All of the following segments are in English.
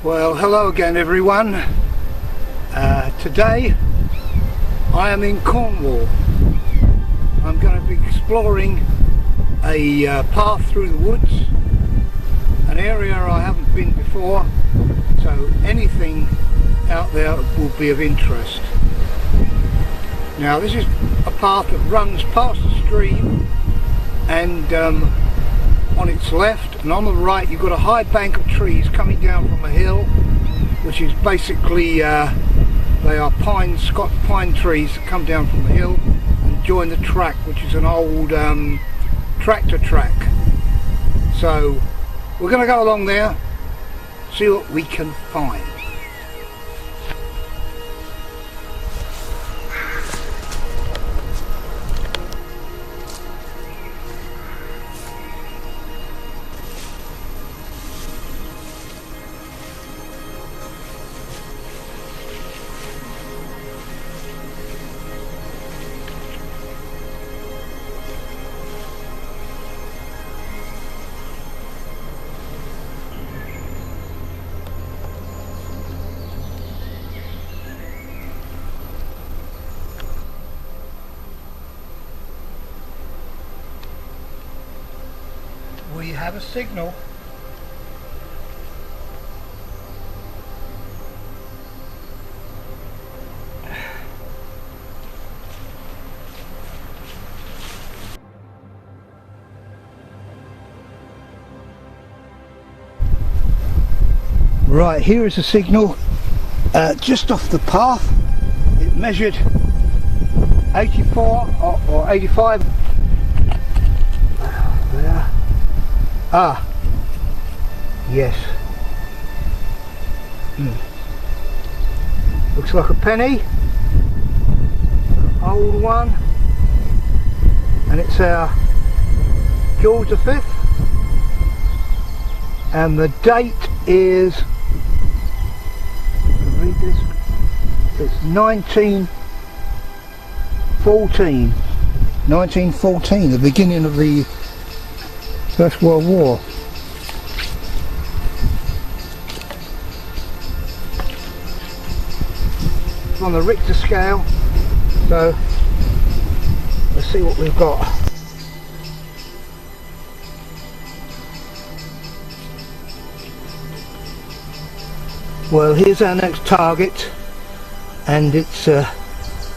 Well, hello again everyone. Today I am in Cornwall. I'm going to be exploring a path through the woods, an area I haven't been before, so anything out there will be of interest. Now this is a path that runs past the stream, and on its left and on the right you've got a high bank of trees coming down from a hill, which is basically they are Scotch pine trees that come down from the hill and join the track, which is an old tractor track. So we're going to go along there, see what we can find. We have a signal. Right, here is a signal just off the path. It measured 84 or 85. There. Ah, yes. Looks like a penny, old one, and it's our George V, and the date is, read this, it's 1914, the beginning of the First World War. It's on the Richter scale, so let's see what we've got. Well, here's our next target, and it's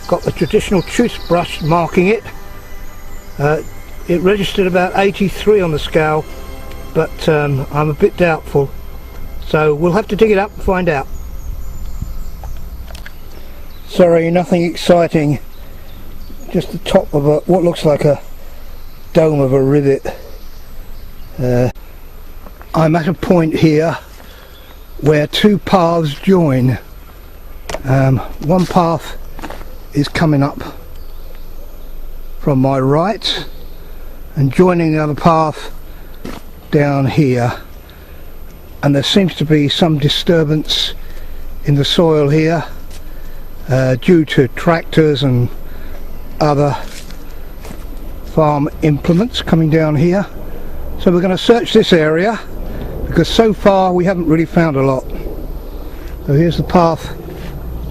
got the traditional toothbrush marking it. It registered about 83 on the scale, but I'm a bit doubtful, so we'll have to dig it up and find out. Sorry, nothing exciting, just the top of what looks like a dome of a rivet. I'm at a point here where two paths join. One path is coming up from my right and joining the other path down here, and there seems to be some disturbance in the soil here due to tractors and other farm implements coming down here. So we're going to search this area, because so far we haven't really found a lot. So here's the path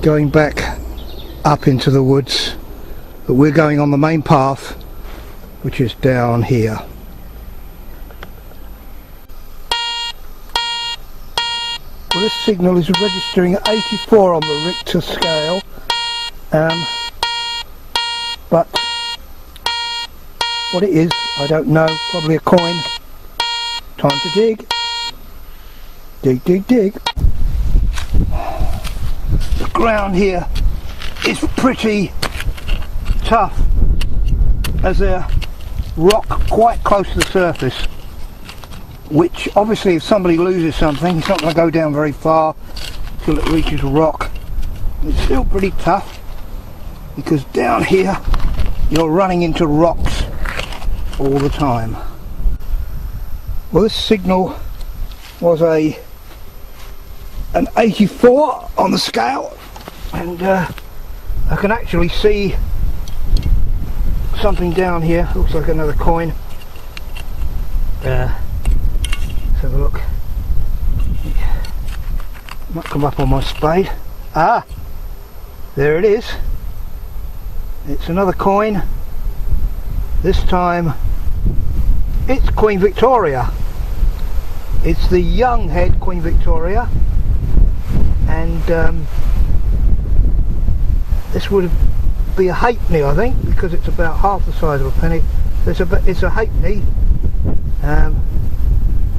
going back up into the woods, but we're going on the main path, which is down here. Well, this signal is registering at 84 on the Richter scale, but what it is, I don't know. Probably a coin. Time to dig. Dig, dig, dig. The ground here is pretty tough, as there rock quite close to the surface, which obviously if somebody loses something, it's not going to go down very far, till it reaches rock. It's still pretty tough because down here you're running into rocks all the time. Well, this signal was an 84 on the scale, and I can actually see something down here. Looks like another coin. Let's have a look. Might come up on my spade. Ah, there it is. It's another coin. This time it's Queen Victoria. It's the young head Queen Victoria, and this would be a halfpenny, I think, because it's about half the size of a penny. It's a halfpenny.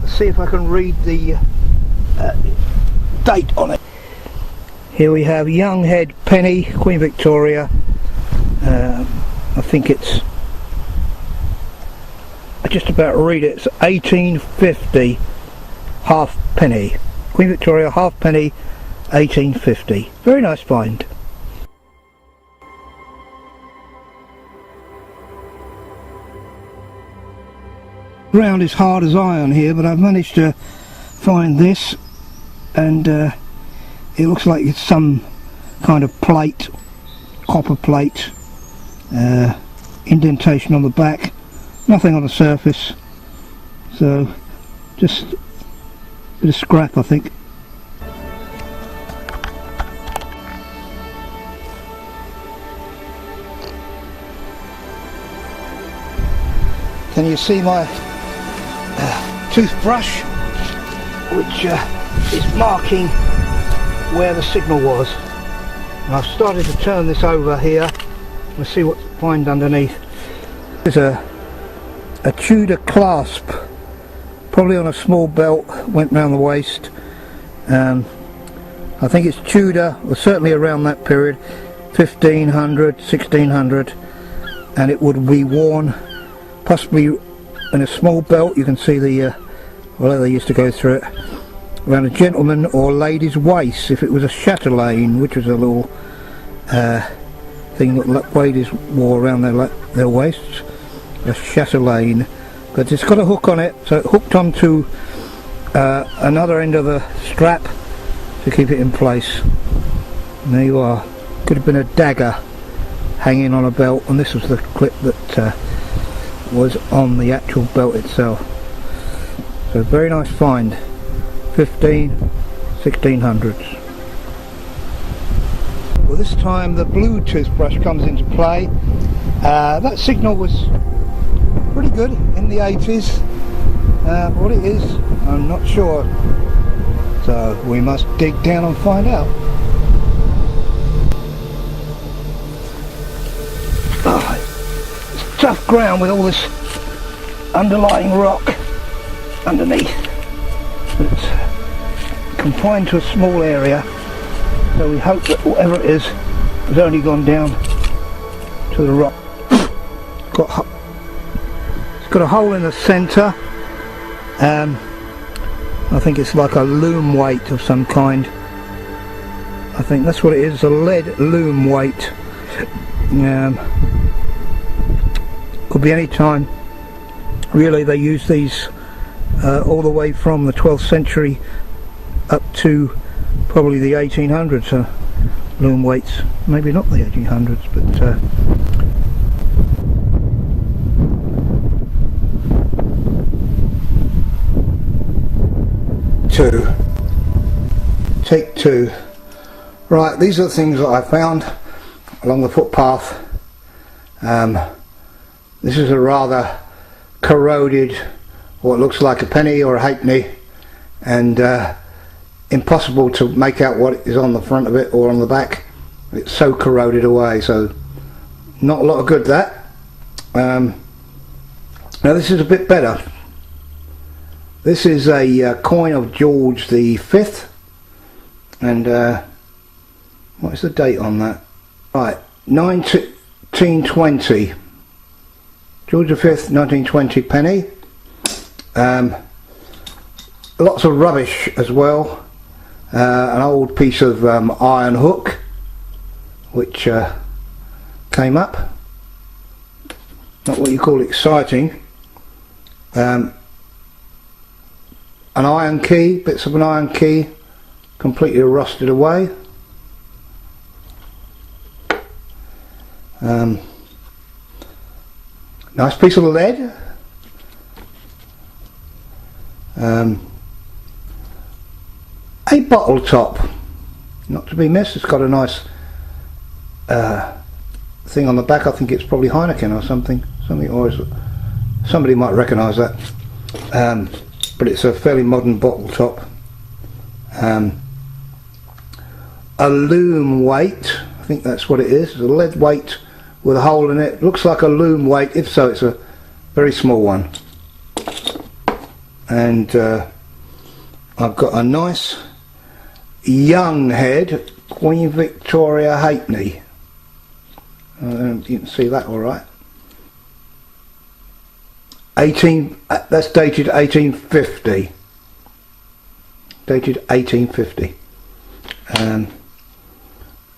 Let's see if I can read the date on it. Here we have young head penny, Queen Victoria. I think it's, I just about read it. It's 1850 halfpenny. Queen Victoria halfpenny, 1850. Very nice find. Ground is hard as iron here, but I've managed to find this, and it looks like it's some kind of plate, copper plate, indentation on the back, nothing on the surface, so just a bit of scrap, I think. Can you see my toothbrush, which is marking where the signal was? And I've started to turn this over here. We'll see what to find underneath. There's a Tudor clasp, probably on a small belt, went round the waist. I think it's Tudor, or certainly around that period, 1500, 1600, and it would be worn possibly in a small belt. You can see the well, they used to go through it around a gentleman or lady's waist. If it was a chatelaine, which was a little thing that ladies wore around their waists, a chatelaine, but it's got a hook on it, so it hooked onto another end of the strap to keep it in place. And there you are. Could have been a dagger hanging on a belt, and this was the clip that was on the actual belt itself. So very nice find. 1600s. Well, this time the blue toothbrush comes into play. That signal was pretty good in the 80s. What it is, I'm not sure. So we must dig down and find out. Oh, it's tough ground with all this underlying rock underneath. But it's confined to a small area, so we hope that whatever it is has only gone down to the rock. It's got a hole in the centre. I think it's like a loom weight of some kind. I think that's what it is, a lead loom weight. Could be any time. Really, they use these all the way from the 12th century up to probably the 1800s. Loom weights, maybe not the 1800s, but Take two. Right, these are the things that I found along the footpath. This is a rather corroded, what looks like a penny or a halfpenny, and impossible to make out what is on the front of it or on the back. It's so corroded away, so not a lot of good that. Now this is a bit better. This is a coin of George the V, and what is the date on that? Right, 1920. George V, 1920 penny. Lots of rubbish as well. an old piece of iron hook which came up. Not what you call exciting. An iron key, bits of an iron key, completely rusted away. Nice piece of lead. A bottle top, not to be missed. It's got a nice thing on the back. I think it's probably Heineken or something. Somebody might recognise that. But it's a fairly modern bottle top. A loom weight, I think that's what it is. It's a lead weight with a hole in it. Looks like a loom weight. If so, it's a very small one. And I've got a nice young head, Queen Victoria Halfpenny. You can see that all right. That's dated 1850. Dated 1850.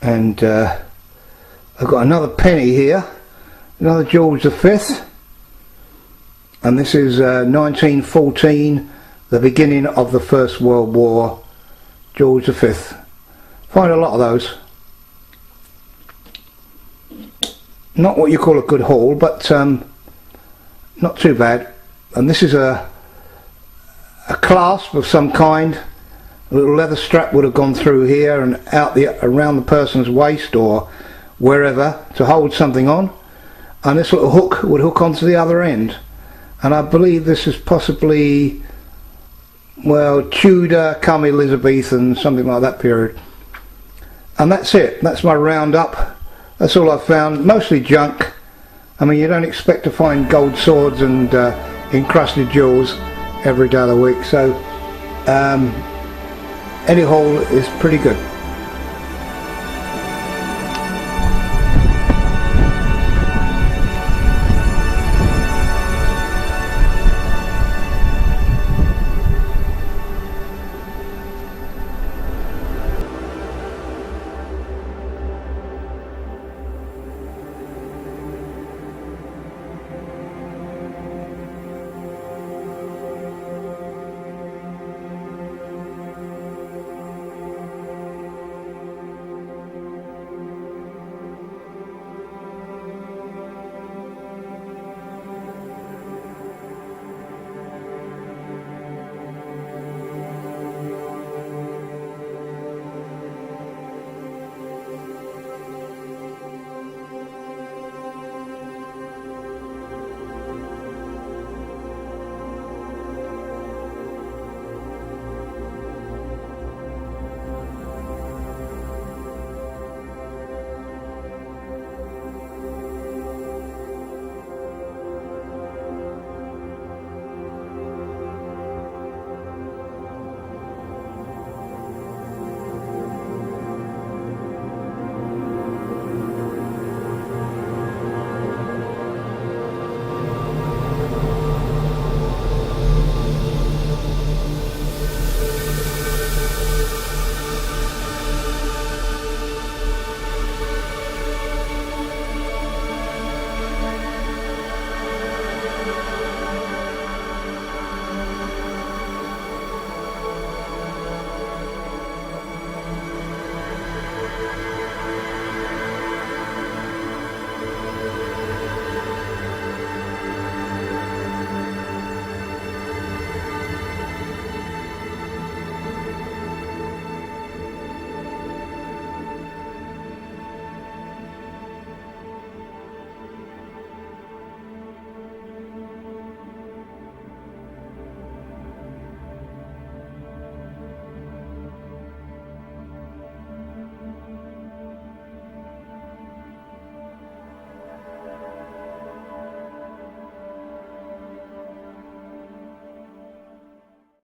And I've got another penny here, another George V, and this is 1914, the beginning of the First World War, George V. Find a lot of those. Not what you call a good haul, but not too bad. And this is a clasp of some kind. A little leather strap would have gone through here and out around the person's waist or wherever to hold something on, and this little hook would hook onto the other end. And I believe this is possibly, well, Tudor, come Elizabethan, something like that period. And that's it. That's my roundup. That's all I've found. Mostly junk. I mean, you don't expect to find gold swords and encrusted jewels every day of the week, so any haul is pretty good.